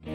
Hi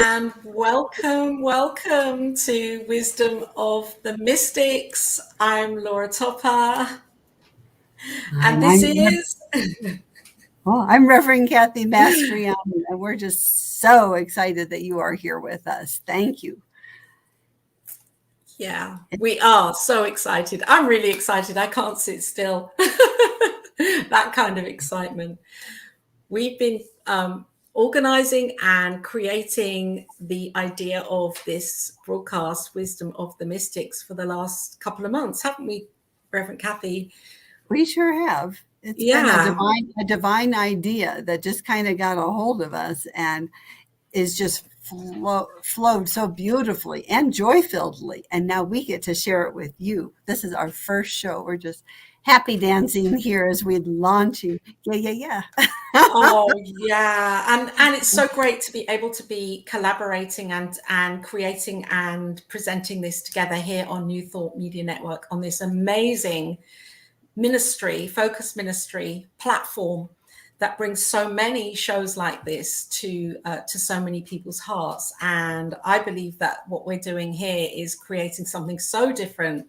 and welcome to Wisdom of the Mystics. I'm Laura Topper, and this is... I'm Reverend Kathy Mastroianni, and we're just so excited that you are here with us. Thank you. Yeah, we are so excited. I'm really excited. I can't sit still. That kind of excitement. We've been organizing and creating the idea of this broadcast, Wisdom of the Mystics, for the last couple of months, haven't we, Reverend Kathy? We sure have. It's been a divine idea that just kind of got a hold of us and is just flowed so beautifully and joy-filledly. And now we get to share it with you. This is our first show. We're just happy dancing here as we're launching. Yeah. Oh, yeah. And it's so great to be able to be collaborating and creating and presenting this together here on New Thought Media Network on this amazing ministry, focus ministry platform that brings so many shows like this to so many people's hearts. And I believe that what we're doing here is creating something so different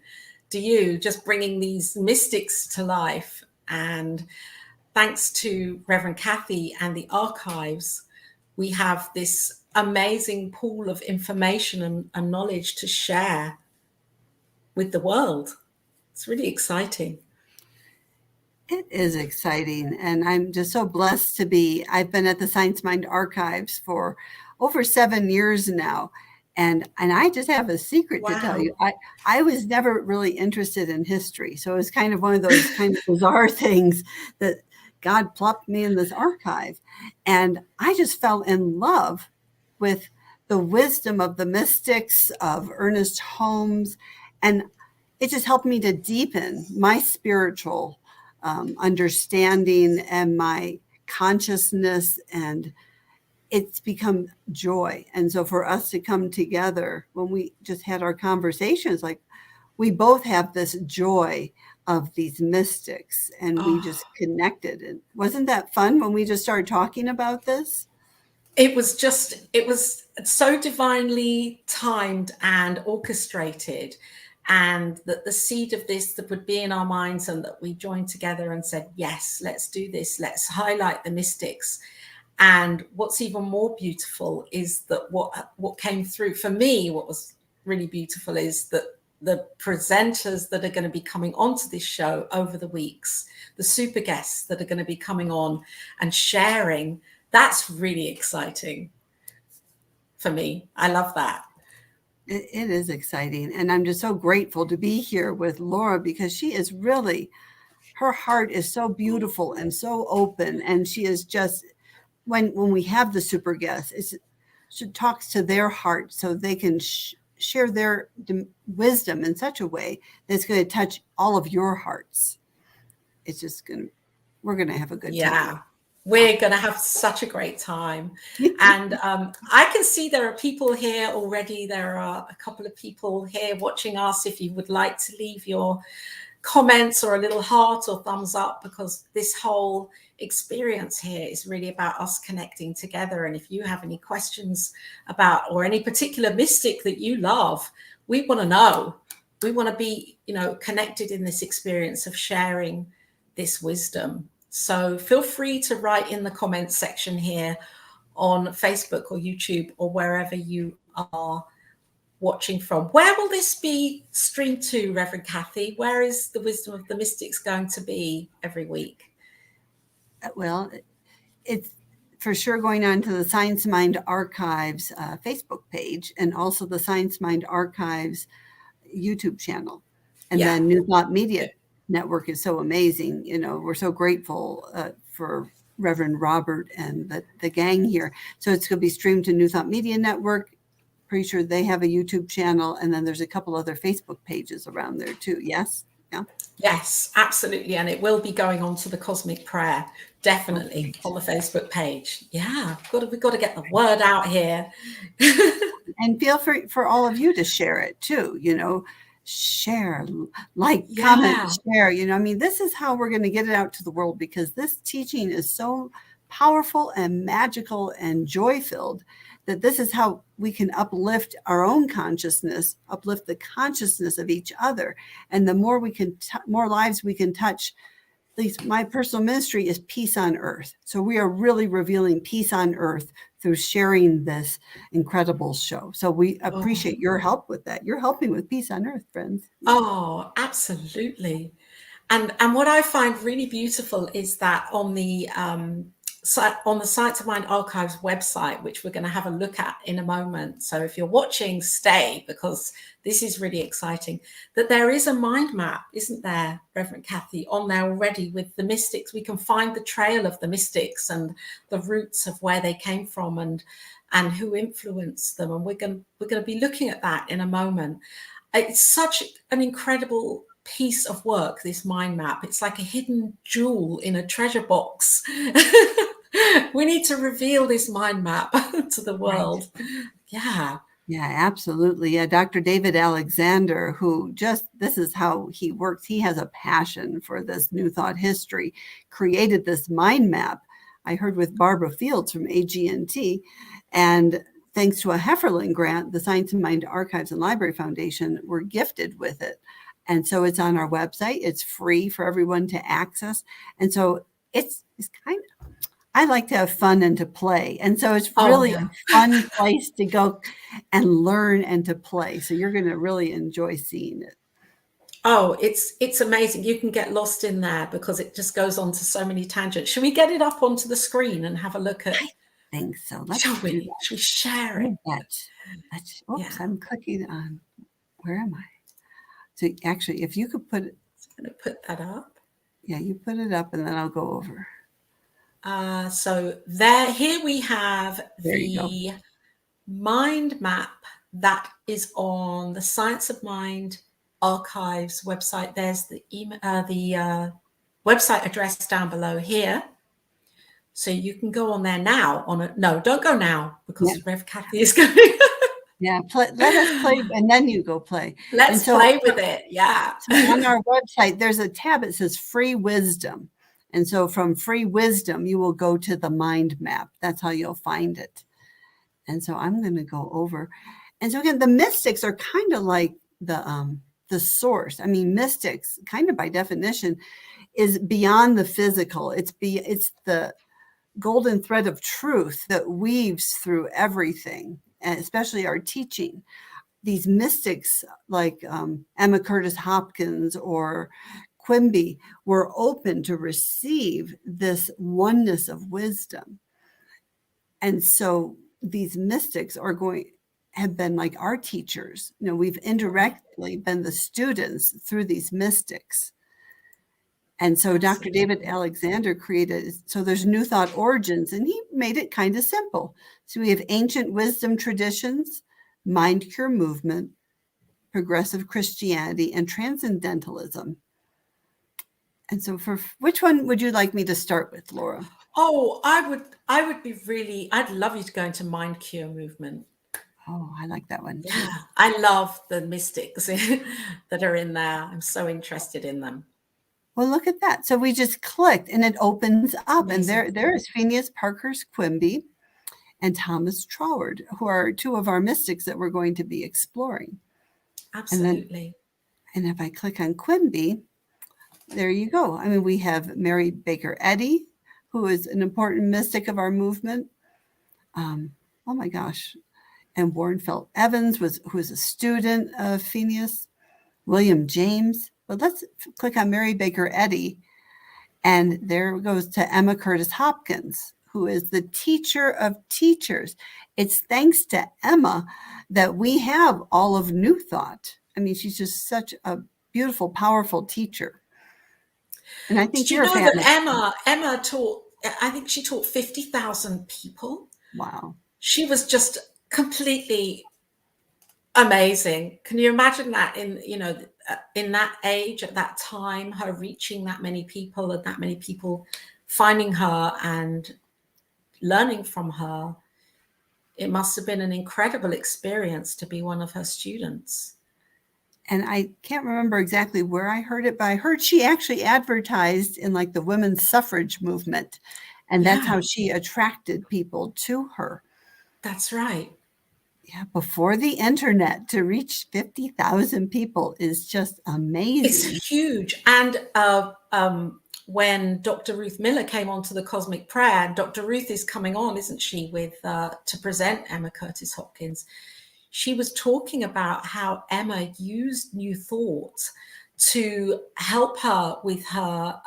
to you, just bringing these mystics to life. And thanks to Reverend Kathy and the archives, we have this amazing pool of information and knowledge to share with the world. It's really exciting. It is exciting, and I'm just so blessed to be. I've been at the Science Mind Archives for over 7 years now, and I just have a secret to tell you. I was never really interested in history, so it was kind of one of those kind of bizarre things that God plopped me in this archive, and I just fell in love with the wisdom of the mystics, of Ernest Holmes, and it just helped me to deepen my spiritual understanding and my consciousness, and it's become joy. And so for us to come together, when we just had our conversations, like we both have this joy of these mystics, and we just connected. And wasn't that fun when we just started talking about this? It was so divinely timed and orchestrated, and that the seed of this that would be in our minds, and that we joined together and said, yes, let's do this. Let's highlight the mystics. And what's even more beautiful is that what came through for me, what was really beautiful is that the presenters that are going to be coming onto this show over the weeks, the super guests that are going to be coming on and sharing, that's really exciting for me. I love that. It is exciting. And I'm just so grateful to be here with Laura, because she is really, her heart is so beautiful and so open. And she is just, when we have the super guests, she talks to their heart so they can share their wisdom in such a way that's going to touch all of your hearts. It's just we're going to have a good time. We're going to have such a great time. And I can see there are people here already. There are a couple of people here watching us. If you would like to leave your comments or a little heart or thumbs up, because this whole experience here is really about us connecting together. And if you have any questions about, or any particular mystic that you love, we want to know. We want to be, connected in this experience of sharing this wisdom. So feel free to write in the comments section here on Facebook or YouTube or wherever you are watching from. Where will this be streamed to, Reverend Kathy? Where is the Wisdom of the Mystics going to be every week? Well, it's for sure going on to the Science Mind Archives Facebook page, and also the Science Mind Archives YouTube channel. And then New Thought Media Network is so amazing. You know, we're so grateful for Reverend Robert and the gang here. So it's going to be streamed to New Thought Media Network. Pretty sure they have a YouTube channel, and then there's a couple other Facebook pages around there too. Yes? Yeah. Yes, absolutely. And it will be going on to the Cosmic Prayer, definitely, on the Facebook page. Yeah, we've got to get the word out here. And feel free for all of you to share it too, you know, share, like, comment, share, you know, I mean, this is how we're going to get it out to the world, because this teaching is so powerful and magical and joy-filled that this is how we can uplift our own consciousness, uplift the consciousness of each other. And the more we can, more lives we can touch. At least my personal ministry is peace on earth. So we are really revealing peace on earth through sharing this incredible show. So we appreciate your help with that. You're helping with peace on earth, friends. Oh, absolutely. And what I find really beautiful is that on the Science of Mind Archives website, which we're going to have a look at in a moment. So if you're watching, stay, because this is really exciting, that there is a mind map, isn't there, Reverend Kathy, on there already with the mystics. We can find the trail of the mystics and the roots of where they came from and who influenced them. And we're going to be looking at that in a moment. It's such an incredible piece of work, this mind map. It's like a hidden jewel in a treasure box. We need to reveal this mind map to the world. Right. Yeah, absolutely. Yeah, Dr. David Alexander, who this is how he works. He has a passion for this New Thought history, created this mind map. I heard with Barbara Fields from AG&T, and thanks to a Hefferland grant, the Science and Mind Archives and Library Foundation were gifted with it. And so it's on our website. It's free for everyone to access. And so it's kind of, I like to have fun and to play. And so it's really a fun place to go and learn and to play. So you're going to really enjoy seeing it. Oh, it's amazing. You can get lost in there because it just goes on to so many tangents. Should we get it up onto the screen and have a look at? I think so. Let's Shall we share it? Oops, I'm clicking on, where am I? So actually, if you could put it. I'm going to put that up. Yeah, you put it up and then I'll go over. So here we have the mind map that is on the Science of Mind Archives website. There's the email, the website address down below here. So you can go on there now. No, don't go now, because Rev Kathy is going. Yeah, let us play, and then you go play. Let's play with it. Yeah. So on our website, there's a tab that says Free Wisdom. And so from Free Wisdom, you will go to the mind map. That's how you'll find it. And so I'm going to go over. And so again, the mystics are kind of like the source. I mean, mystics, kind of by definition, is beyond the physical. It's the golden thread of truth that weaves through everything, and especially our teaching. These mystics like Emma Curtis Hopkins or Quimby were open to receive this oneness of wisdom. And so these mystics have been like our teachers. You know, we've indirectly been the students through these mystics. And so Dr. David Alexander created, so there's New Thought Origins, and he made it kind of simple. So we have ancient wisdom traditions, mind cure movement, progressive Christianity, and transcendentalism. And so for which one would you like me to start with, Laura? Oh, I'd love you to go into mind cure movement. Oh, I like that one too. Yeah, I love the mystics that are in there. I'm so interested in them. Well, look at that. So we just clicked and it opens up. Amazing. And there is Phineas Quimby and Thomas Troward, who are two of our mystics that we're going to be exploring. Absolutely. And if I click on Quimby, there you go. I mean, we have Mary Baker Eddy, who is an important mystic of our movement. Oh my gosh. and Warrenfeld Evans, who was a student of Phineas, William James. But let's click on Mary Baker Eddy. And there goes to Emma Curtis Hopkins, who is the teacher of teachers. It's thanks to Emma that we have all of New Thought. I mean, she's just such a beautiful, powerful teacher. And I think Did you know that Emma taught, I think she taught 50,000 people. Wow. She was just completely amazing. Can you imagine that in that age, at that time, her reaching that many people and that many people finding her and learning from her? It must have been an incredible experience to be one of her students. And I can't remember exactly where I heard it, but I heard she actually advertised in like the women's suffrage movement. And that's how she attracted people to her. That's right. Yeah, before the internet, to reach 50,000 people is just amazing. It's huge. And when Dr. Ruth Miller came on to the Cosmic Prayer, and Dr. Ruth is coming on, isn't she, with to present Emma Curtis Hopkins. She was talking about how Emma used New Thought to help her with her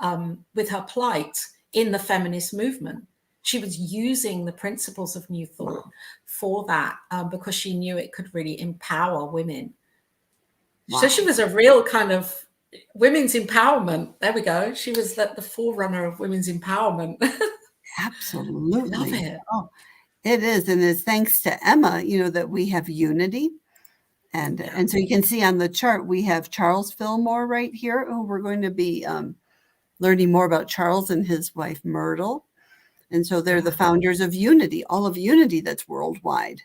plight in the feminist movement. She was using the principles of New Thought for that because she knew it could really empower women. Wow. So she was a real kind of women's empowerment. There we go. She was the forerunner of women's empowerment. Absolutely. Love it. Oh, it is. And it's thanks to Emma, that we have unity. And so you can see on the chart, we have Charles Fillmore right here, who we're going to be learning more about Charles and his wife, Myrtle. And so they're the founders of Unity, all of Unity that's worldwide.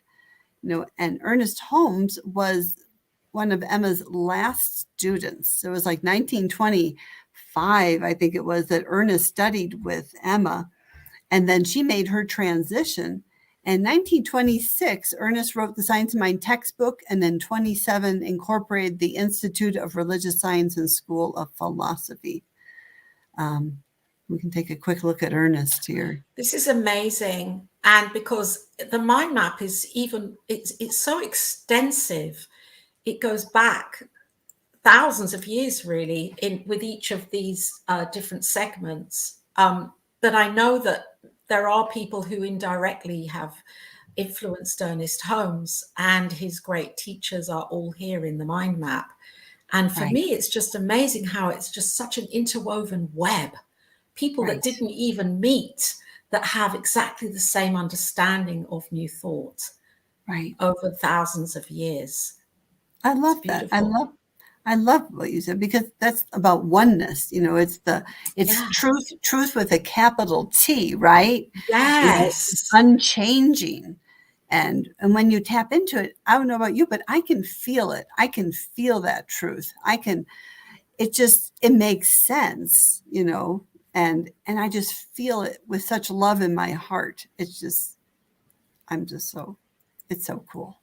And Ernest Holmes was one of Emma's last students. It was like 1925, I think it was, that Ernest studied with Emma. And then she made her transition. In 1926, Ernest wrote the Science of Mind textbook, and then 27 incorporated the Institute of Religious Science and School of Philosophy. We can take a quick look at Ernest here. This is amazing. And because the mind map is it's so extensive, it goes back thousands of years, really, with each of these different segments. That I know that there are people who indirectly have influenced Ernest Holmes, and his great teachers are all here in the mind map. And for me, it's just amazing how it's just such an interwoven web. People that didn't even meet, that have exactly the same understanding of New Thought over thousands of years. I love that. I love what you said, because that's about oneness. It's truth with a capital T, right? Yes. It's unchanging. And when you tap into it, I don't know about you, but I can feel it. I can feel that truth. It makes sense, and I just feel it with such love in my heart. It's so cool.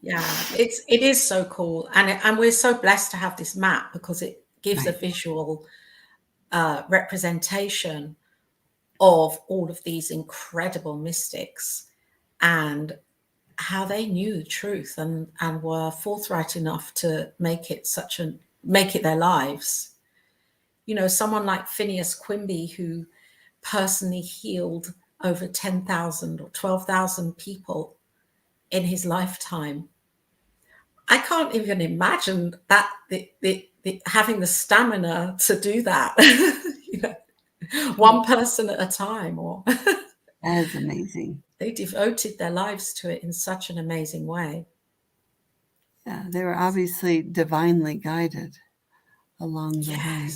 Yeah, it is so cool. And we're so blessed to have this map, because it gives a visual representation of all of these incredible mystics and how they knew the truth and were forthright enough to make it their lives. Someone like Phineas Quimby, who personally healed over 10,000 or 12,000 people in his lifetime. I can't even imagine that having the stamina to do that, one person at a time. Or that is amazing. They devoted their lives to it in such an amazing way. Yeah, they were obviously divinely guided along the way.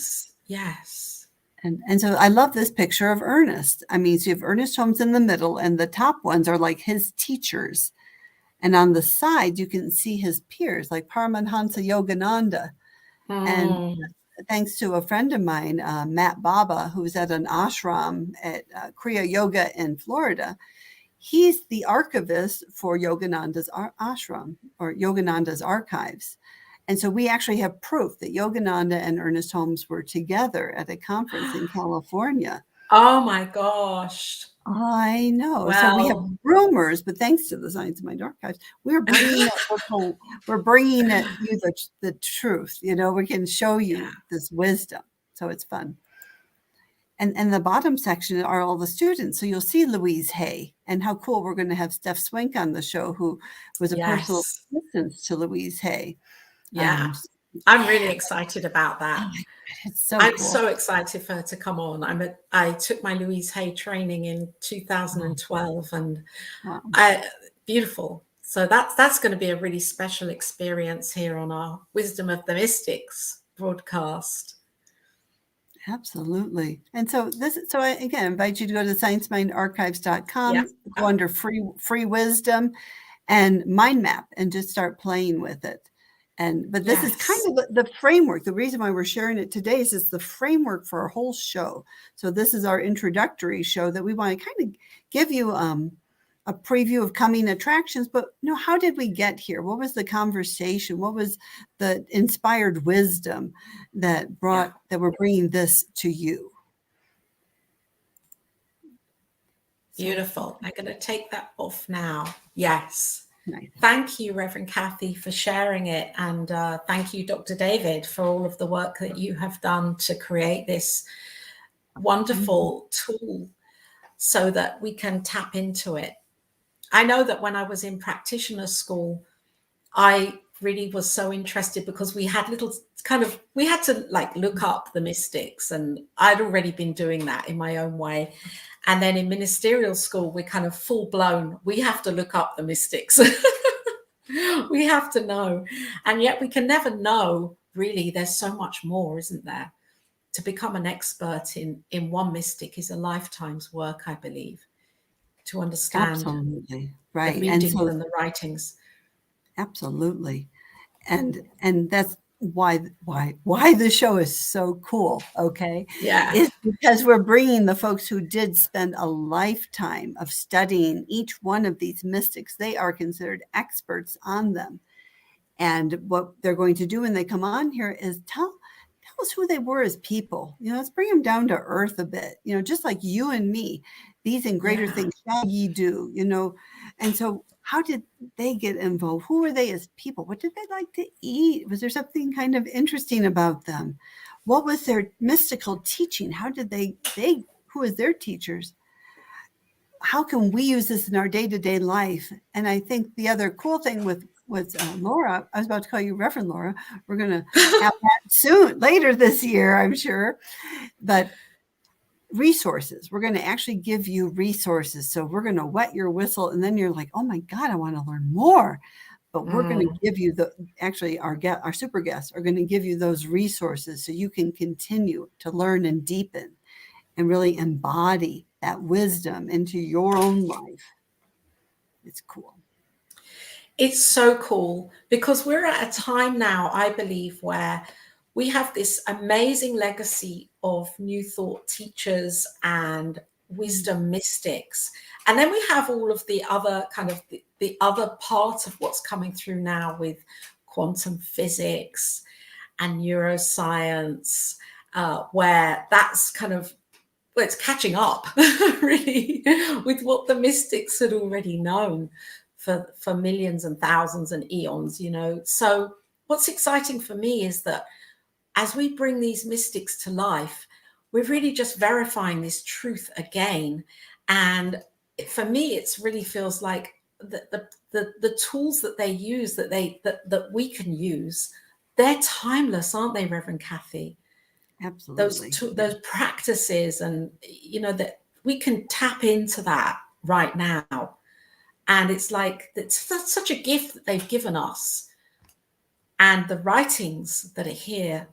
Yes. And so I love this picture of Ernest. I mean, so you have Ernest Holmes in the middle, and the top ones are like his teachers. And on the side, you can see his peers, like Paramahansa Yogananda. And thanks to a friend of mine, Matt Baba, who's at an ashram at Kriya Yoga in Florida, he's the archivist for Yogananda's ashram, or Yogananda's archives. And so we actually have proof that Yogananda and Ernest Holmes were together at a conference in California. Oh my gosh. I know. So we have Well, rumors, but thanks to the Science Mind Archives, we're bringing it. We're bringing it you the truth. We can show you yeah, this wisdom. So it's fun. And the bottom section are all the students. So you'll see Louise Hay, and how cool we're going to have Steph Swink on the show, who was a personal yes, assistant to Louise Hay. yeah. I'm really excited about Oh that. my God, it's so I'm cool. so excited for her to come on. I took my Louise Hay training in 2012, and Wow. beautiful. So that's going to be a really special experience here on our Wisdom of the Mystics broadcast. Absolutely. And so I again invite you to go to sciencemindarchives.com, Yeah. go under free wisdom and mind map, and just start playing with it. But this is kind Yes. of the framework. The reason why we're sharing it today is it's the framework for our whole show. So this is our introductory show that we want to kind of give you a preview of coming attractions. But how did we get here? What was the conversation? What was the inspired wisdom that we're bringing this to you? Beautiful. I'm going to take that off now. Yes. Nice. Thank you, Reverend Kathy, for sharing it. And thank you, Dr. David, for all of the work that you have done to create this wonderful tool so that we can tap into it. I know that when I was in practitioner school, I really was so interested because we had we had to look up the mystics, and I'd already been doing that in my own way. And then in ministerial school, we're kind of full blown. We have to look up the mystics. We have to know. And yet we can never know, really. There's so much more, isn't there? To become an expert in one mystic is a lifetime's work, I believe, to understand Absolutely. the Right. readings and the writings. Absolutely. And that's why the show is so cool. Okay. Yeah. It's because we're bringing the folks who did spend a lifetime of studying each one of these mystics. They are considered experts on them. And what they're going to do when they come on here is tell us who they were as people. Let's bring them down to earth a bit, just like you and me. These and greater things shall ye do, And so how did they get involved? Who were they as people? What did they like to eat? Was there something kind of interesting about them? What was their mystical teaching? How did who was their teachers? How can we use this in our day-to-day life? And I think the other cool thing with Laura, I was about to call you Reverend Laura. We're going to have that soon, later this year, I'm sure. But resources, we're going to actually give you resources. So we're going to wet your whistle, and then you're like, oh my God, I want to learn more. But we're going to give you our super guests are going to give you those resources so you can continue to learn and deepen and really embody that wisdom into your own life. It's cool. It's so cool because we're at a time now, I believe, where we have this amazing legacy of New Thought teachers and wisdom mystics. And then we have all of the other the other part of what's coming through now with quantum physics and neuroscience, where that's it's catching up really with what the mystics had already known for millions and thousands and eons, So what's exciting for me is that as we bring these mystics to life, we're really just verifying this truth again. And for me, it really feels like the tools that they use, that we can use, they're timeless, aren't they, Reverend Kathy? Absolutely. Those practices, and that we can tap into that right now. And it's such a gift that they've given us. And the writings that are here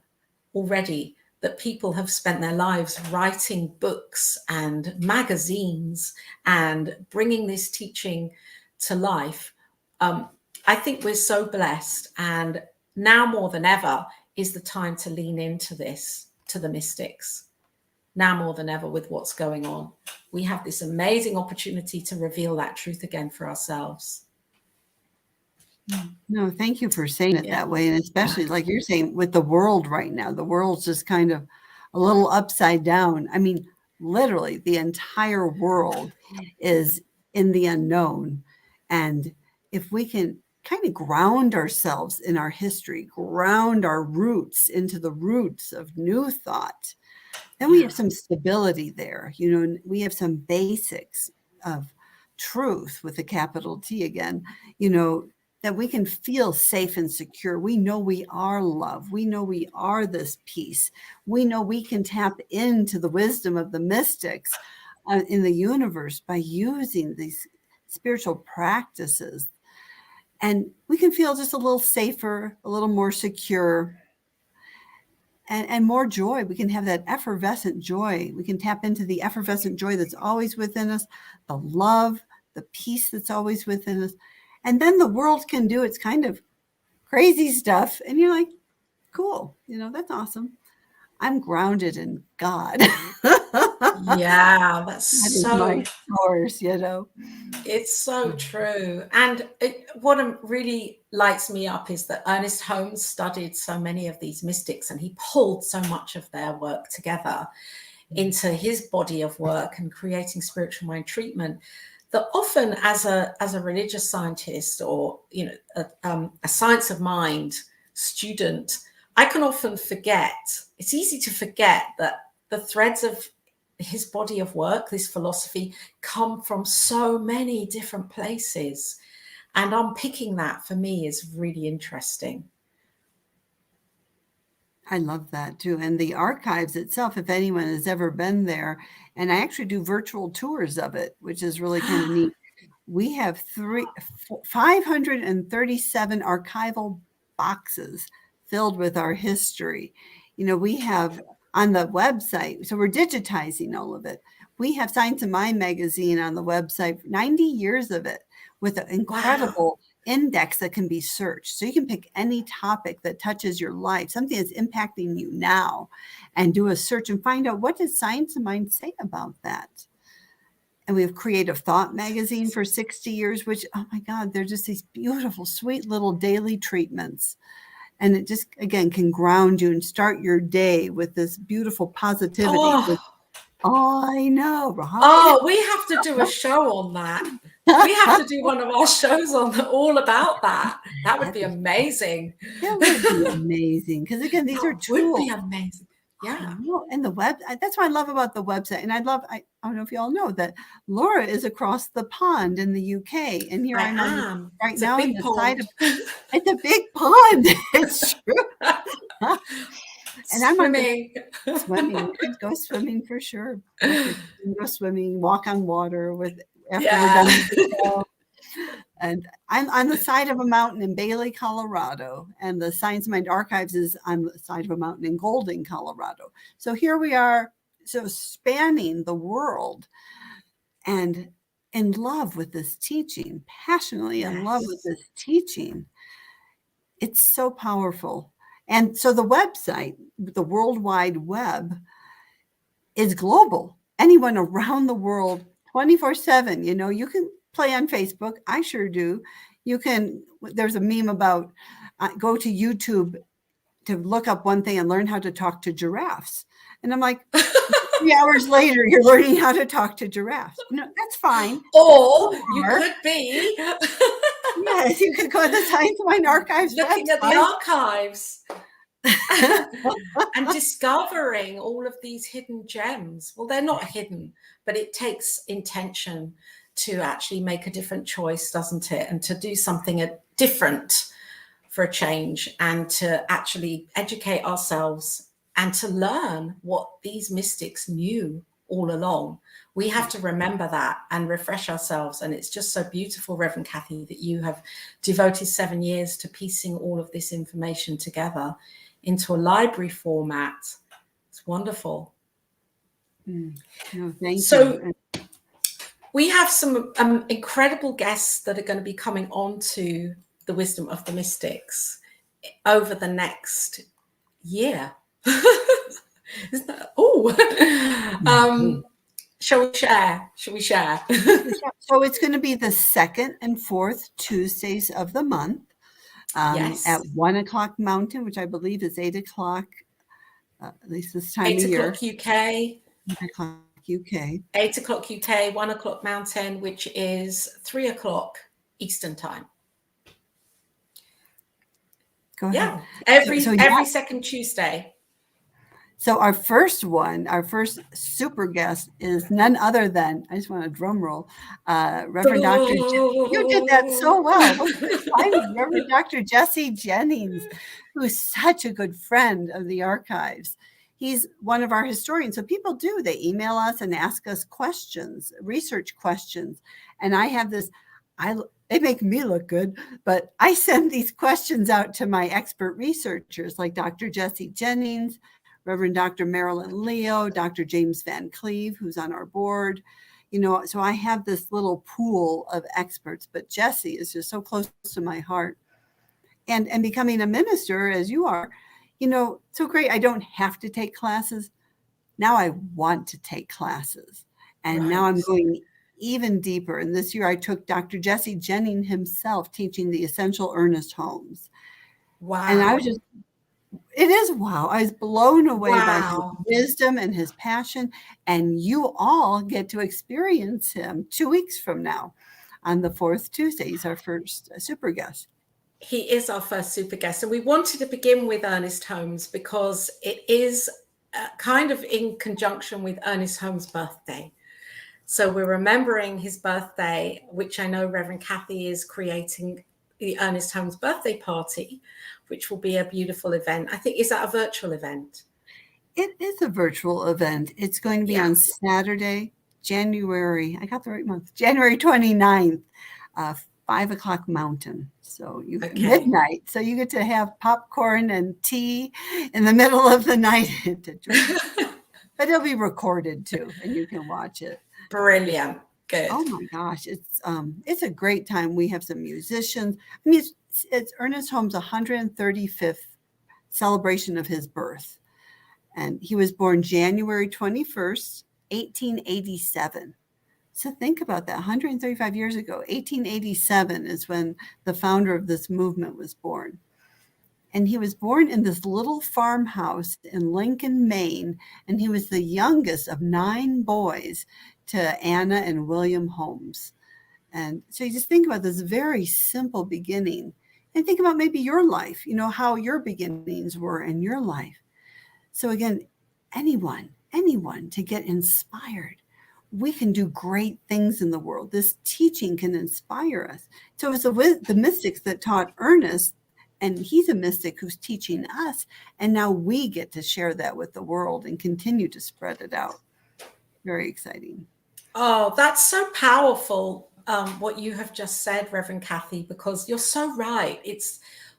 already, that people have spent their lives writing books and magazines and bringing this teaching to life. I think we're so blessed. And now more than ever is the time to lean into this, to the mystics. Now more than ever, with what's going on, we have this amazing opportunity to reveal that truth again for ourselves. No, thank you for saying it that way. And especially like you're saying with the world right now, the world's just kind of a little upside down. I mean, literally the entire world is in the unknown. And if we can kind of ground ourselves in our history, ground our roots into the roots of new thought, then we have some stability there. We have some basics of truth with a capital T again, that we can feel safe and secure. We know we are love. We know we are this peace. We know we can tap into the wisdom of the mystics in the universe by using these spiritual practices. And we can feel just a little safer, a little more secure, and more joy. We can have that effervescent joy. We can tap into the effervescent joy that's always within us, the love, the peace that's always within us. And then the world can do its kind of crazy stuff. And you're like, cool, that's awesome. I'm grounded in God. Yeah, that's that is so my source, It's so true. And what really lights me up is that Ernest Holmes studied so many of these mystics, and he pulled so much of their work together into his body of work and creating spiritual mind treatment, that often as a religious scientist or a science of mind student, I can often forget. It's easy to forget that the threads of his body of work, this philosophy, come from so many different places. And unpicking that for me is really interesting. I love that too. And the archives itself, if anyone has ever been there, and I actually do virtual tours of it, which is really kind of neat. We have 537 archival boxes filled with our history. We have on the website, so we're digitizing all of it. We have Science of Mind magazine on the website, 90 years of it, with an incredible index that can be searched. So you can pick any topic that touches your life, something that's impacting you now, and do a search and find out, what does Science of Mind say about that? And we have Creative Thought magazine for 60 years, which, oh my God, they're just these beautiful, sweet little daily treatments. And it just, again, can ground you and start your day with this beautiful positivity. I know, right? Oh, we have to do a show on that. We have to do one of our shows all about that. That would be amazing. That would be amazing. Because again, these are tools. Would be amazing. Yeah. And the web, that's what I love about the website. And I don't know if you all know that Laura is across the pond in the UK. And here I am right now on the side of, it's a big pond. It's true. And I'm swimming. You could go swimming for sure. You can go swimming, walk on water we're done with the show. And I'm on the side of a mountain in Bailey, Colorado, and the Science of Mind Archives is on the side of a mountain in Golden, Colorado. So here we are, so spanning the world and in love with this teaching, passionately in love with this teaching. It's so powerful. And so the website, the World Wide Web, is global. Anyone around the world, 24/7, you can play on Facebook. I sure do. There's a meme about go to YouTube to look up one thing and learn how to talk to giraffes. And I'm like, 3 hours later, you're learning how to talk to giraffes. No, that's fine. Or you could be. Yes, you could go to the Science of Mind Archives. Looking at the archives. And discovering all of these hidden gems. Well, they're not hidden, but it takes intention to actually make a different choice, doesn't it? And to do something different for a change, and to actually educate ourselves and to learn what these mystics knew all along. We have to remember that and refresh ourselves. And it's just so beautiful, Reverend Kathy, that you have devoted 7 years to piecing all of this information together into a library format. It's wonderful. No, thank you. We have some incredible guests that are going to be coming on to the Wisdom of the Mystics over the next year. Isn't that? Shall we share? So it's going to be the second and fourth Tuesdays of the month at 1 o'clock Mountain, which I believe is 8 o'clock, at least this time of year. 8 o'clock UK. 8 o'clock UK. 8 o'clock UK, 1 o'clock Mountain, which is 3 o'clock Eastern time. Go ahead. Yeah, every second Tuesday. So our first super guest is none other than, I just want a drum roll, Reverend Dr. You did that so well. Reverend Dr. Jesse Jennings, who's such a good friend of the archives. He's one of our historians. So people they email us and ask us questions, research questions. And I have this, they make me look good, but I send these questions out to my expert researchers like Dr. Jesse Jennings, Reverend Dr. Marilyn Leo, Dr. James Van Cleve, who's on our board. So I have this little pool of experts, but Jesse is just so close to my heart. And becoming a minister, as you are, so great. I don't have to take classes. Now I want to take classes. And now I'm going even deeper. And this year I took Dr. Jesse Jennings himself teaching the essential earnest homes. Wow. And it is wow. I was blown away by his wisdom and his passion. And you all get to experience him 2 weeks from now on the 4th Tuesday. He's our first super guest. He is our first super guest. And we wanted to begin with Ernest Holmes because it is kind of in conjunction with Ernest Holmes' birthday. So we're remembering his birthday, which I know Reverend Kathy is creating the Ernest Holmes birthday party, which will be a beautiful event. I think, is that a virtual event? It is a virtual event. It's going to be on Saturday, January 29th, 5 o'clock Mountain. So midnight. So you get to have popcorn and tea in the middle of the night to drink. But it'll be recorded too, and you can watch it. Brilliant. Good. Oh my gosh, it's a great time. We have some musicians. I mean, it's Ernest Holmes' 135th celebration of his birth. And he was born January 21st, 1887. So think about that, 135 years ago. 1887 is when the founder of this movement was born. And he was born in this little farmhouse in Lincoln, Maine. And he was the youngest of 9 boys to Anna and William Holmes. And so you just think about this very simple beginning and think about maybe your life, how your beginnings were in your life. So again, anyone to get inspired. We can do great things in the world. This teaching can inspire us. So it's the mystics that taught Ernest, and he's a mystic who's teaching us. And now we get to share that with the world and continue to spread it out. Very exciting. Oh, that's so powerful, what you have just said, Reverend Kathy, because you're so right.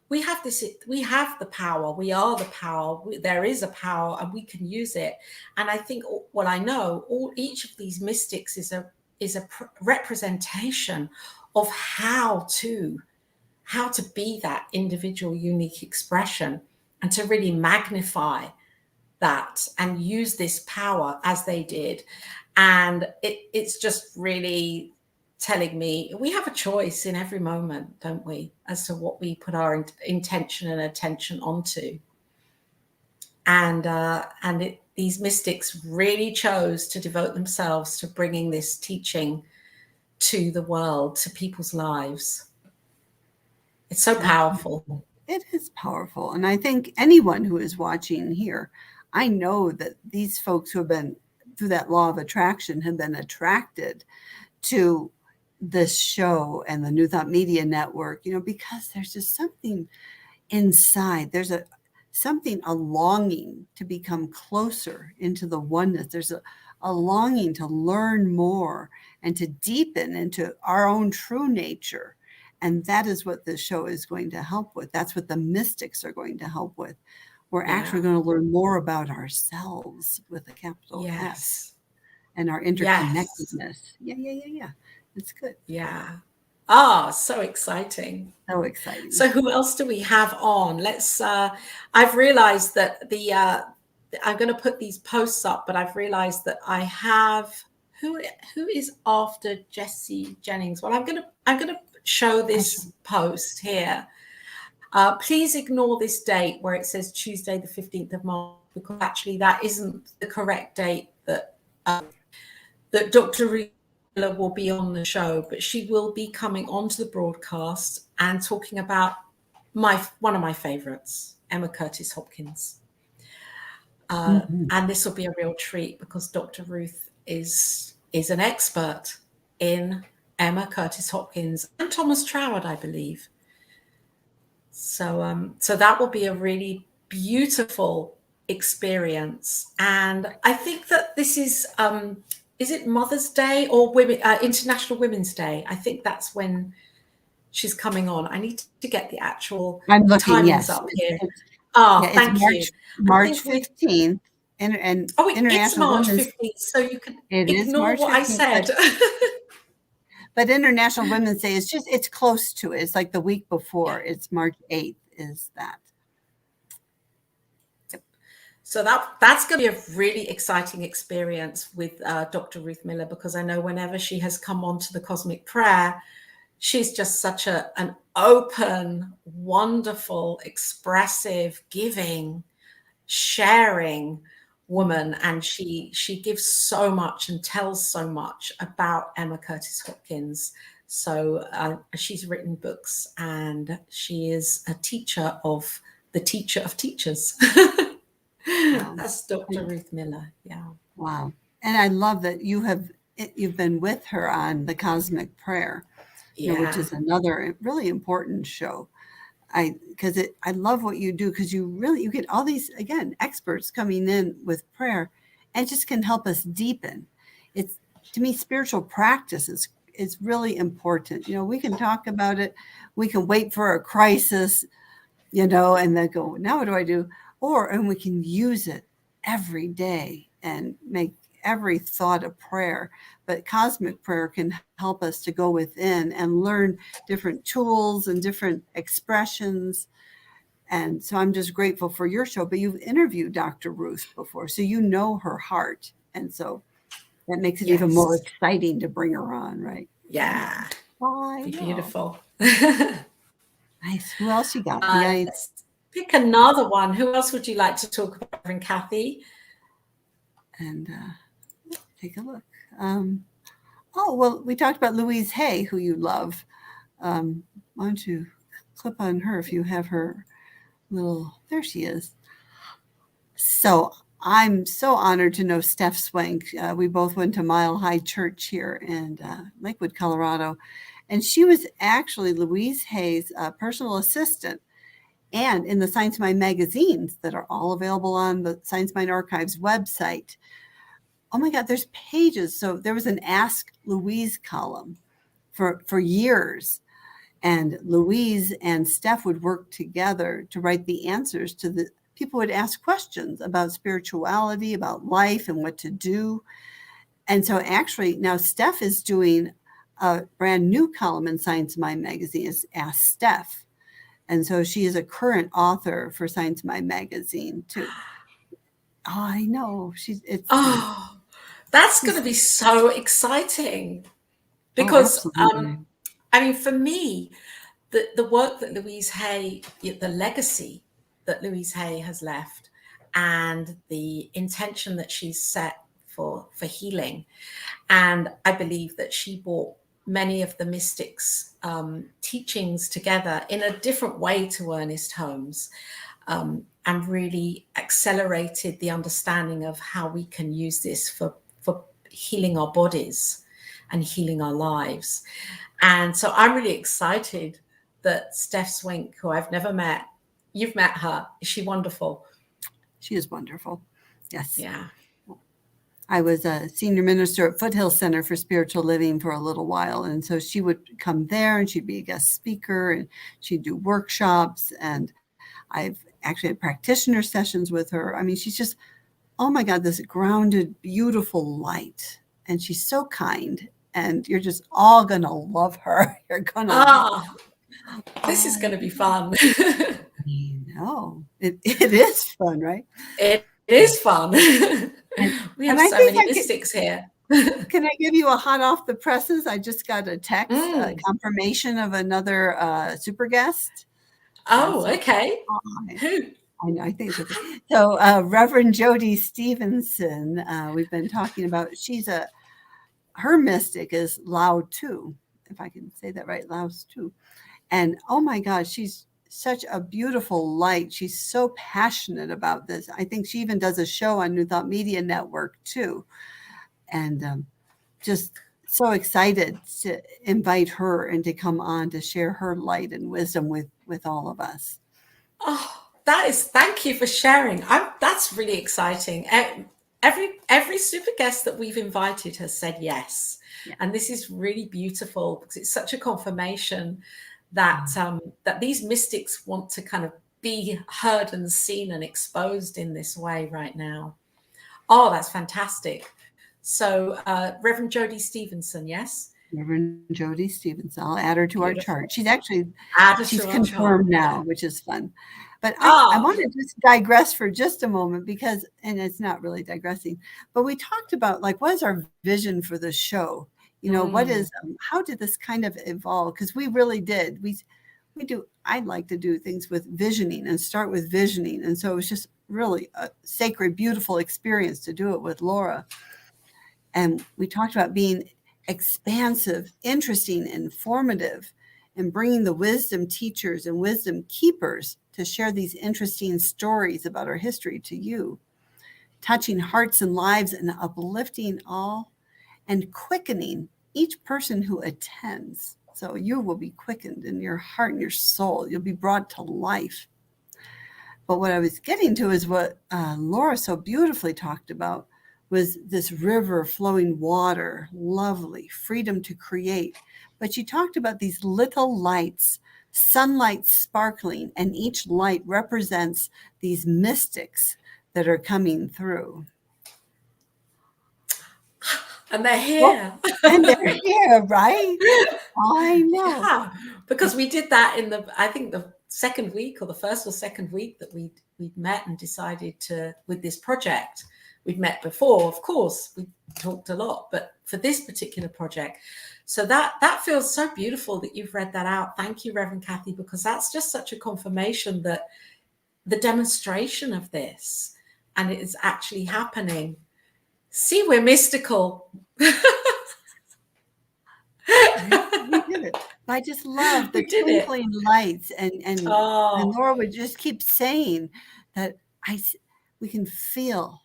We have the power. We are the power. There is a power and we can use it. And I think I know each of these mystics is a representation of how to be that individual unique expression and to really magnify that and use this power as they did. And it's just really telling me we have a choice in every moment, don't we, as to what we put our intention and attention onto. And these mystics really chose to devote themselves to bringing this teaching to the world, to people's lives. It's so powerful. It is powerful. And I think anyone who is watching here, I know that these folks who have been through that law of attraction have been attracted to this show and the New Thought Media Network, because there's just something inside. There's a longing to become closer into the oneness. There's a longing to learn more and to deepen into our own true nature. And that is what this show is going to help with. That's what the mystics are going to help with. We're actually going to learn more about ourselves with a capital S and our interconnectedness. Yeah. That's good. Yeah. Oh, so exciting. So exciting. So who else do we have on? Let's, I've realized that I'm going to put these posts up, but I've realized that I have, who is after Jesse Jennings? Well, I'm going to show this post here. Please ignore this date where it says Tuesday, the 15th of March, because actually that isn't the correct date that that Dr. Ruth Miller will be on the show, but she will be coming onto the broadcast and talking about one of my favorites, Emma Curtis Hopkins. And this will be a real treat because Dr. Ruth is an expert in Emma Curtis Hopkins and Thomas Troward, I believe. So that will be a really beautiful experience. And I think that this is it Mother's Day or International Women's Day? I think that's when she's coming on. I need to get the actual timings up here. Thank you. March 15th. It's March 15th, so you can ignore what I said. But International Women's Day is it's close to it. It's like the week before. It's March 8th is that. Yep. So that's going to be a really exciting experience with Dr. Ruth Miller, because I know whenever she has come onto the Cosmic Prayer, she's just such an open, wonderful, expressive, giving, sharing woman, and she gives so much and tells so much about Emma Curtis Hopkins. So she's written books, and she is a teacher of the teacher of teachers. Wow. That's Dr. Ruth Miller. Yeah. Wow. And I love that you've been with her on the Cosmic Prayer, which is another really important show. I love what you do, because you get all these, again, experts coming in with prayer, and it just can help us deepen. It's, to me, spiritual practice is really important. We can talk about it. We can wait for a crisis, and then go, now what do I do? And we can use it every day and make every thought a prayer. But cosmic prayer can help us to go within and learn different tools and different expressions. And so I'm just grateful for your show. But you've interviewed Dr. Ruth before, so you know her heart. And so that makes it even more exciting to bring her on, right? Yeah. Beautiful. Nice. Who else you got? Let's pick another one. Who else would you like to talk about, Reverend Kathy? And take a look. We talked about Louise Hay, who you love. Why don't you click on her if you have her there she is. So I'm so honored to know Steph Swank. We both went to Mile High Church here in Lakewood, Colorado. And she was actually Louise Hay's personal assistant. And in the Science Mind magazines that are all available on the Science Mind Archives website, oh my God, there's pages. So there was an Ask Louise column for years. And Louise and Steph would work together to write the answers to the people would ask questions about spirituality, about life and what to do. And so actually now Steph is doing a brand new column in Science Mind magazine, is Ask Steph. And so she is a current author for Science Mind magazine too. Oh, I know. That's going to be so exciting, because for me, the work that Louise Hay, the legacy that Louise Hay has left, and the intention that she's set for healing, and I believe that she brought many of the mystics' teachings together in a different way to Ernest Holmes, and really accelerated the understanding of how we can use this for healing our bodies and healing our lives. And so I'm really excited that Steph Swink, who I've never met, you've met her. Is she wonderful? She is wonderful. Yes. Yeah. I was a senior minister at Foothill Center for Spiritual Living for a little while. And so she would come there and she'd be a guest speaker and she'd do workshops. And I've actually had practitioner sessions with her. I mean, she's just, oh my God, this grounded, beautiful light. And she's so kind. And you're just all going to love her. You're going to this is going to be fun. I know. It is fun, right? It is fun. We have so many mystics here. Can I give you a hot off the presses? I just got a text, confirmation of another super guest. Oh, okay. Who? I know, I think it's okay. So Reverend Jody Stevenson, we've been talking about, she's a her mystic is Lao too, if I can say that right, Laos too. And oh my gosh, she's such a beautiful light. She's so passionate about this. I think she even does a show on New Thought Media Network too. And just so excited to invite her and to come on to share her light and wisdom with all of us. Oh, thank you for sharing. That's really exciting. Every super guest that we've invited has said yes. Yeah. And this is really beautiful because it's such a confirmation that that these mystics want to kind of be heard and seen and exposed in this way right now. Oh, that's fantastic. So Reverend Jody Stevenson, yes? Reverend Jody Stevenson. I'll add her to our chart. She's confirmed now, which is fun. But I want to just digress for just a moment because, and it's not really digressing, but we talked about like, what is our vision for the show? You know, what is, how did this kind of evolve? Because we really did. We do, I'd like to do things with visioning and start with visioning. And so it was just really a sacred, beautiful experience to do it with Laura. And we talked about being expansive, interesting, informative, and bringing the wisdom teachers and wisdom keepers to share these interesting stories about our history to you, touching hearts and lives and uplifting all and quickening each person who attends. So you will be quickened in your heart and your soul. You'll be brought to life. But what I was getting to is what Laura so beautifully talked about was this river flowing water, lovely, freedom to create. But she talked about these little lights, sunlight sparkling, and each light represents these mystics that are coming through. And they're here. And they're here, right? I know. Yeah, because we did that in I think the second week or the first or second week that we'd met and decided to, with this project. We'd met before, of course, we talked a lot, but for this particular project. So that feels so beautiful that you've read that out. Thank you, Reverend Kathy, because that's just such a confirmation that the demonstration of this, and it is actually happening. See, we're mystical. We did it. I just love the twinkling lights, and Laura would just keep saying that we can feel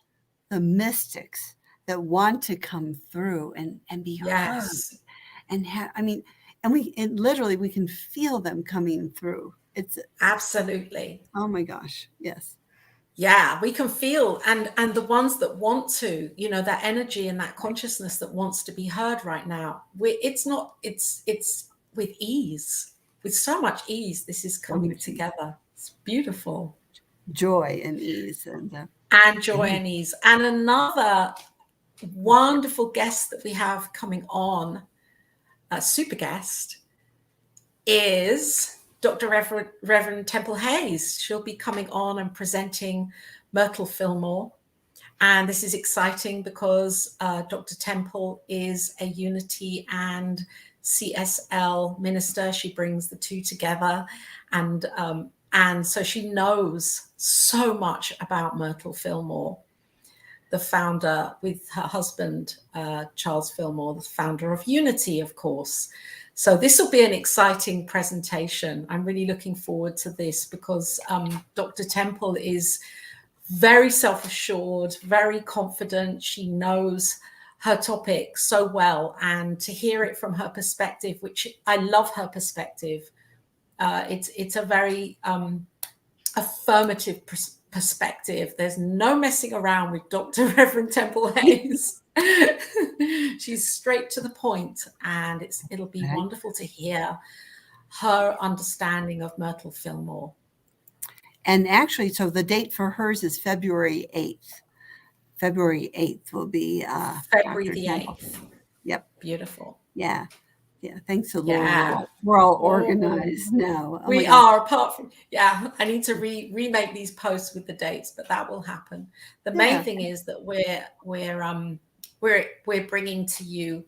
the mystics that want to come through and be heard, and literally we can feel them coming through. It's absolutely. Oh my gosh, yes. Yeah, we can feel, and the ones that want to, you know, that energy and that consciousness that wants to be heard right now. It's with ease, with so much ease. This is coming together. It's beautiful. Joy and ease and joy and ease. And another wonderful guest that we have coming on, a super guest, is Dr. Reverend Temple Hayes. She'll be coming on and presenting Myrtle Fillmore. And this is exciting because Dr. Temple is a Unity and CSL minister. She brings the two together, and so she knows so much about Myrtle Fillmore, the founder, with her husband, Charles Fillmore, the founder of Unity, of course. So this will be an exciting presentation. I'm really looking forward to this because Dr. Temple is very self-assured, very confident. She knows her topic so well, and to hear it from her perspective, which I love her perspective. It's a very affirmative perspective. There's no messing around with Dr. Reverend Temple Hayes. She's straight to the point, and it'll be wonderful to hear her understanding of Myrtle Fillmore. And actually, so the date for hers is February 8th. February 8th will be February the 8th. Yep. Beautiful. Yeah. Yeah. Thanks to Laura. Yeah. We're all organized now. Oh, we are, apart from, I need to remake these posts with the dates, but that will happen. The main thing is that we're bringing to you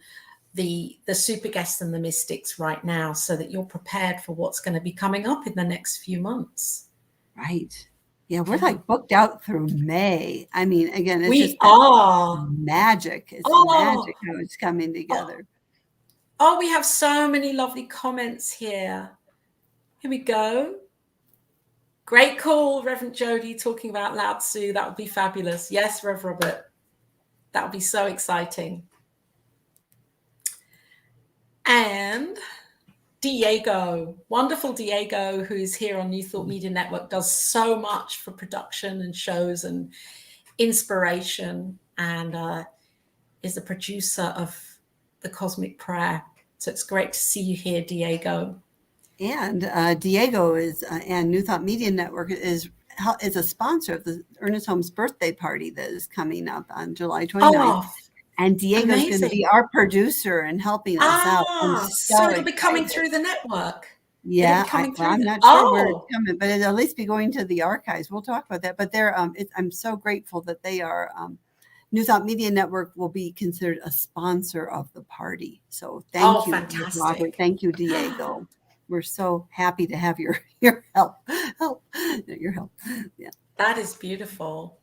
the super guests and the mystics right now, so that you're prepared for what's going to be coming up in the next few months. Right. Yeah, we're like booked out through May. I mean, again, it's We just are. magic. It's Oh, magic how it's coming together. oh, we have so many lovely comments here. Here we go. Great call, Reverend Jody, talking about Lao Tzu. That would be fabulous. Yes, Rev Robert. That would be so exciting. And Diego, wonderful Diego, who's here on New Thought Media Network, does so much for production and shows and inspiration, and is the producer of the Cosmic Prayer. So it's great to see you here, Diego. And Diego is, and New Thought Media Network is a sponsor of the Ernest Holmes birthday party that is coming up on July 29th. Oh, and Diego's going to be our producer and helping us out. So it'll be coming through the network. Yeah, I'm not sure where it's coming, but it'll at least be going to the archives. We'll talk about that. But they're, I'm so grateful that they are. New Thought Media Network will be considered a sponsor of the party. So thank you, fantastic. Robert. Thank you, Diego. We're so happy to have your help. Your help. Yeah. That is beautiful.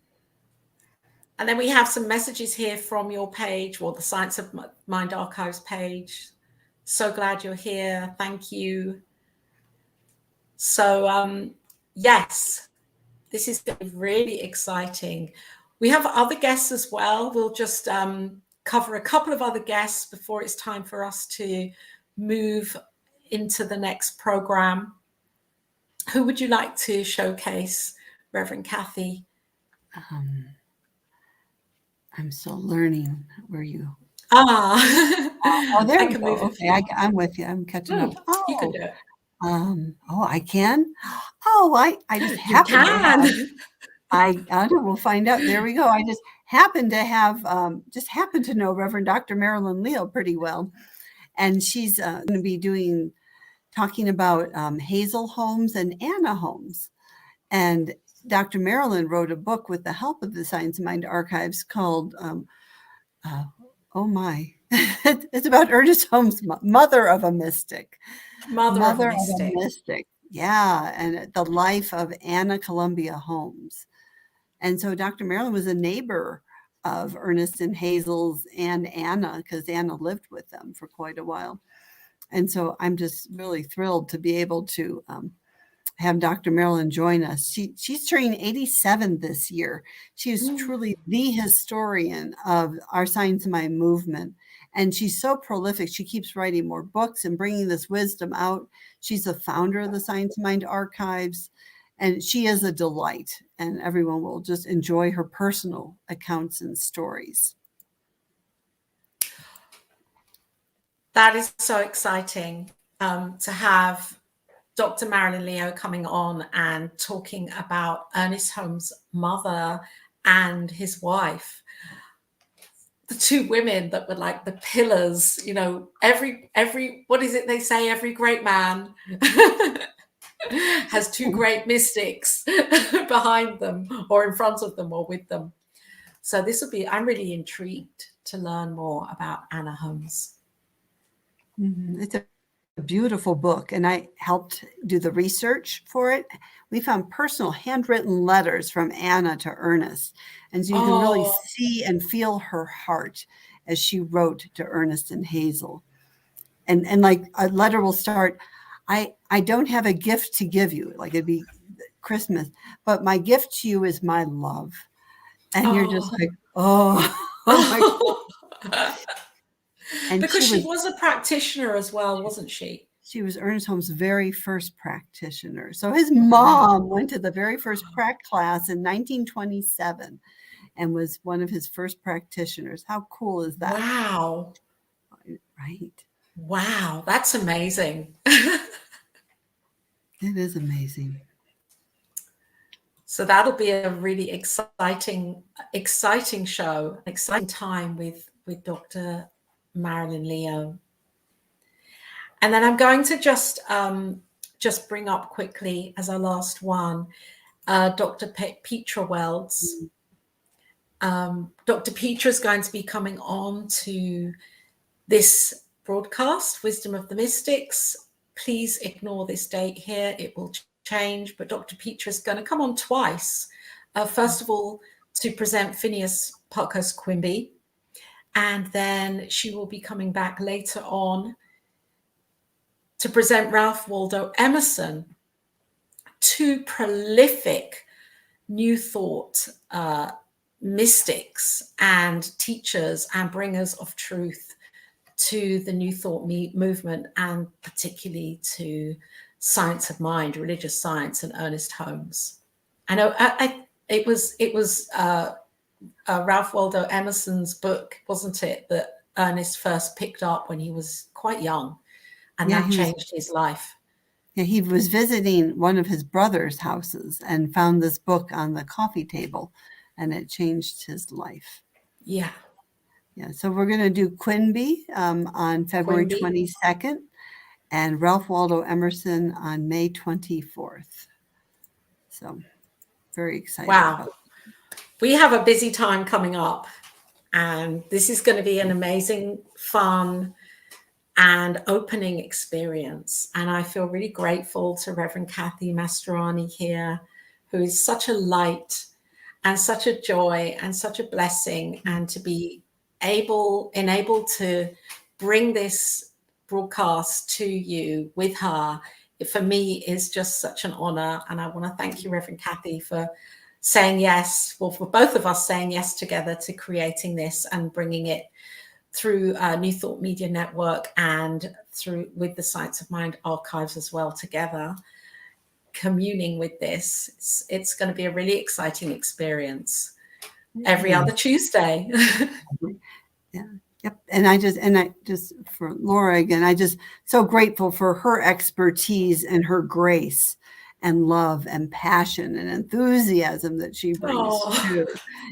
And then we have some messages here from your page, or the Science of Mind Archives page. So glad you're here. Thank you. So, yes, this is really exciting. We have other guests as well. We'll just cover a couple of other guests before it's time for us to move into the next program. Who would you like to showcase, Reverend Kathy? I'm still learning where you. Oh, there you go. Okay, I'm with you. I'm catching up. You can do it. I can. I just happen to have. I don't know. We'll find out. There we go. I just happen to have, happen to know Reverend Dr. Marilyn Leo pretty well, and she's going to be talking about Hazel Holmes and Anna Holmes, and Dr. Marilyn wrote a book with the help of the Science of Mind Archives called, it's about Ernest Holmes, Mother of a Mystic. Mother of a Mystic. Yeah, and the life of Anna Columbia Holmes. And so Dr. Marilyn was a neighbor of Ernest and Hazel's and Anna, because Anna lived with them for quite a while. And so I'm just really thrilled to be able to have Dr. Marilyn join us. She's turning 87 this year. She is truly the historian of our Science of Mind movement. And she's so prolific. She keeps writing more books and bringing this wisdom out. She's the founder of the Science of Mind Archives. And she is a delight. And everyone will just enjoy her personal accounts and stories. That is so exciting to have Dr. Marilyn Leo coming on and talking about Ernest Holmes' mother and his wife, the two women that were like the pillars. You know, every what is it they say? Every great man has two great mystics behind them, or in front of them, or with them. So this will be. I'm really intrigued to learn more about Anna Holmes. It's a beautiful book, and I helped do the research for it. We found personal handwritten letters from Anna to Ernest, and so you can really see and feel her heart as she wrote to Ernest and Hazel. And like a letter will start, I don't have a gift to give you, like it'd be Christmas, but my gift to you is my love. And you're just like, oh my God. And because she was a practitioner as well, wasn't she? She was Ernest Holmes' very first practitioner. So his mom went to the very first prac class in 1927 and was one of his first practitioners. How cool is that? Wow. Right. Wow, that's amazing. It is amazing. So that'll be a really exciting show, exciting time with Dr. Marilyn Leo. And then I'm going to just bring up quickly as our last one, Dr. Petra Wells. Dr. Petra is going to be coming on to this broadcast, Wisdom of the Mystics. Please ignore this date here. It will change, but Dr. Petra is going to come on twice. First of all, to present Phineas Quimby, and then she will be coming back later on to present Ralph Waldo Emerson, two prolific New Thought mystics and teachers and bringers of truth to the New Thought movement, and particularly to science of mind, religious science, and Ernest Holmes. I know it was Ralph Waldo Emerson's book, wasn't it, that Ernest first picked up when he was quite young, and that changed his life. Yeah, he was visiting one of his brother's houses and found this book on the coffee table, and it changed his life. Yeah. Yeah, so we're going to do Quimby on February 22nd and Ralph Waldo Emerson on May 24th. So very excited. Wow. We have a busy time coming up, and this is going to be an amazing, fun, and opening experience. And I feel really grateful to Reverend Kathy Mastroianni here, who is such a light and such a joy and such a blessing, and to be enabled to bring this broadcast to you with her, for me, is just such an honor. And I want to thank you, Reverend Kathy, for saying yes, well, for both of us saying yes together to creating this and bringing it through New Thought Media Network and through with the Science of Mind archives as well, together, communing with this. It's going to be a really exciting experience every other Tuesday. Yeah. Yep. And I just for Laura again, I just so grateful for her expertise and her grace and love and passion and enthusiasm that she brings too.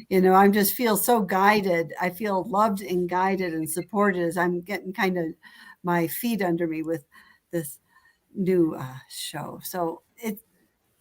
You know, I just feel so guided. I feel loved and guided and supported as I'm getting kind of my feet under me with this new show. So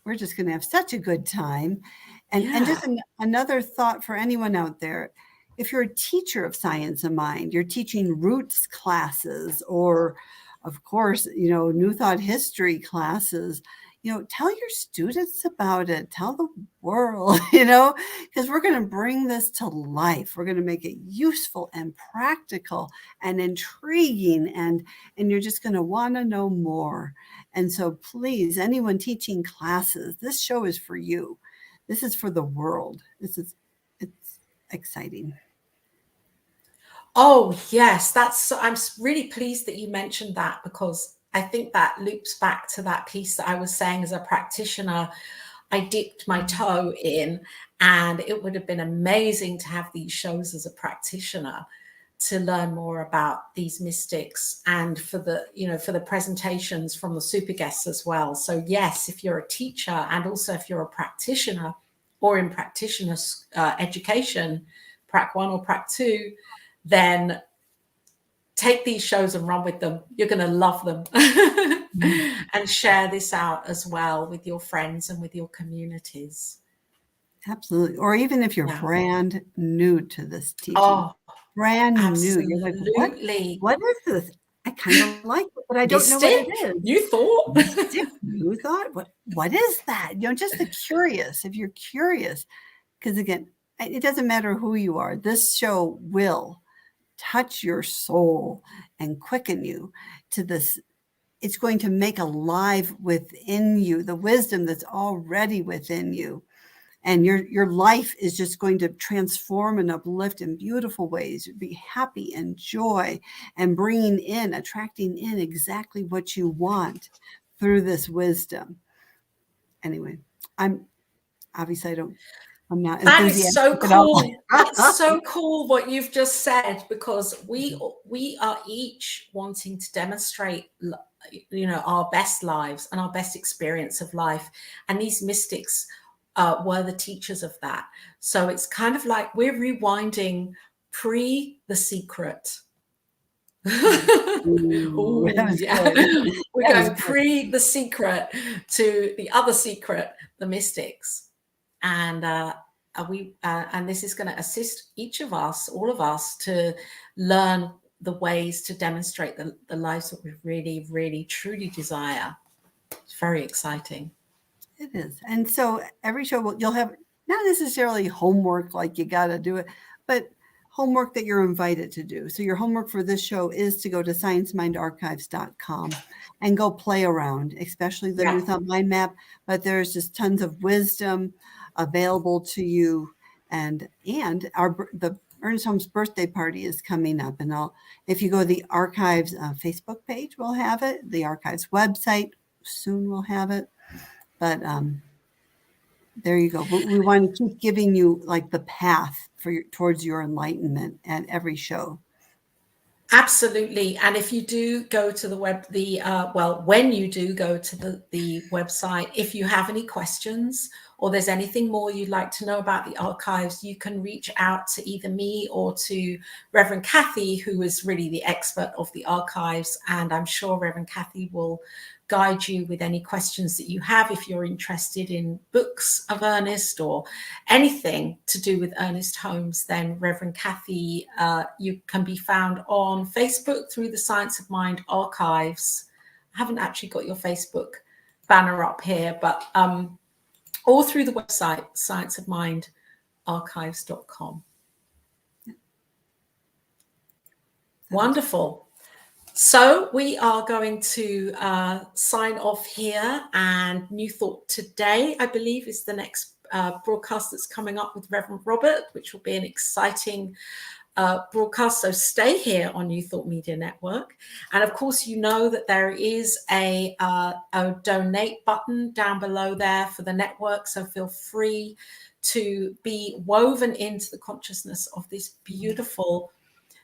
we're just going to have such a good time. And just another thought for anyone out there. If you're a teacher of science of mind, you're teaching roots classes, or of course, you know, New Thought history classes, you know, tell your students about it, tell the world, you know, because we're going to bring this to life. We're going to make it useful and practical and intriguing, and you're just going to want to know more. And so please, anyone teaching classes, this show is for you. This is for the world. It's exciting. Oh, yes. I'm really pleased that you mentioned that, because I think that loops back to that piece that I was saying. As a practitioner, I dipped my toe in, and it would have been amazing to have these shows as a practitioner to learn more about these mystics, and for the presentations from the super guests as well. So yes, if you're a teacher, and also if you're a practitioner or in practitioner education, Prac 1 or Prac 2, then take these shows and run with them. You're going to love them. And share this out as well with your friends and with your communities. Absolutely. Or even if you're brand new to this teaching. Oh, brand absolutely. new. You're like, what is this? I kind of like it, but I don't know what it is. New Thought. New Thought? What is that? You know, just the curious. If you're curious, because again, it doesn't matter who you are. This show will touch your soul and quicken you to this. It's going to make alive within you the wisdom that's already within you. And your life is just going to transform and uplift in beautiful ways. You'd be happy and joy, and attracting in exactly what you want through this wisdom. Anyway, I'm not enthusiastic. That is so cool. It's so cool what you've just said, because we are each wanting to demonstrate, you know, our best lives and our best experience of life. And these mystics were the teachers of that. So it's kind of like we're rewinding pre The Secret. Ooh, yeah. We're going pre The Secret to the other secret, the mystics. And and this is going to assist each of us, all of us, to learn the ways to demonstrate the lives that we really, really, truly desire. It's very exciting. It is. And so every show you'll have not necessarily homework like you got to do it, but homework that you're invited to do. So your homework for this show is to go to sciencemindarchives.com and go play around, especially the New Thought Mind Map. But there's just tons of wisdom available to you. And the Ernest Holmes birthday party is coming up. And if you go to the Archives Facebook page, we'll have it. The Archives website, soon we'll have it. But there you go. We want to keep giving you like the path towards your enlightenment at every show. Absolutely. And if you do go to the when you do go to the website, if you have any questions or there's anything more you'd like to know about the archives, you can reach out to either me or to Reverend Kathy, who is really the expert of the archives. And I'm sure Reverend Kathy will guide you with any questions that you have. If you're interested in books of Ernest or anything to do with Ernest Holmes, then Reverend Kathy, you can be found on Facebook through the Science of Mind Archives. I haven't actually got your Facebook banner up here, but or through the website, scienceofmindarchives.com. Wonderful. So we are going to sign off here, and New Thought today, I believe, is the next broadcast that's coming up with Reverend Robert, which will be an exciting broadcast. So stay here on New Thought Media Network. And of course, you know that there is a donate button down below there for the network. So feel free to be woven into the consciousness of this beautiful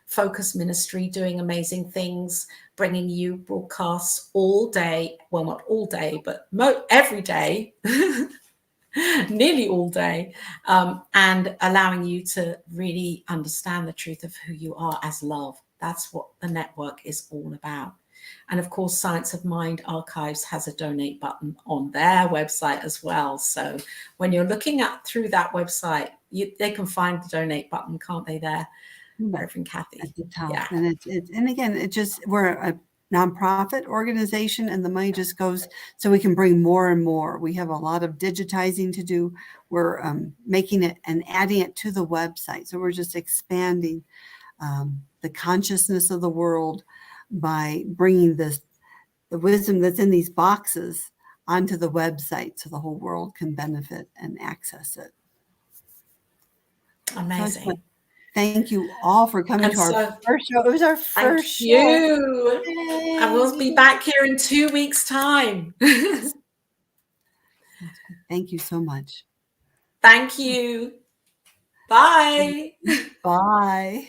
focus ministry, doing amazing things, bringing you broadcasts all day. Well, not all day, but every day, nearly all day, and allowing you to really understand the truth of who you are as love. That's what the network is all about. And of course, Science of Mind Archives has a donate button on their website as well. So when you're looking through that website, they can find the donate button, can't they, there? Reverend Kathy. At the top. Yeah. And and again, we're a nonprofit organization, and the money just goes so we can bring more and more. We have a lot of digitizing to do. We're making it and adding it to the website. So we're just expanding the consciousness of the world by bringing the wisdom that's in these boxes onto the website so the whole world can benefit and access it. Amazing. So thank you all for coming to our first show. It was our first show. Thank you. Yay. I will be back here in 2 weeks' time. Thank you so much. Thank you. Bye. Bye.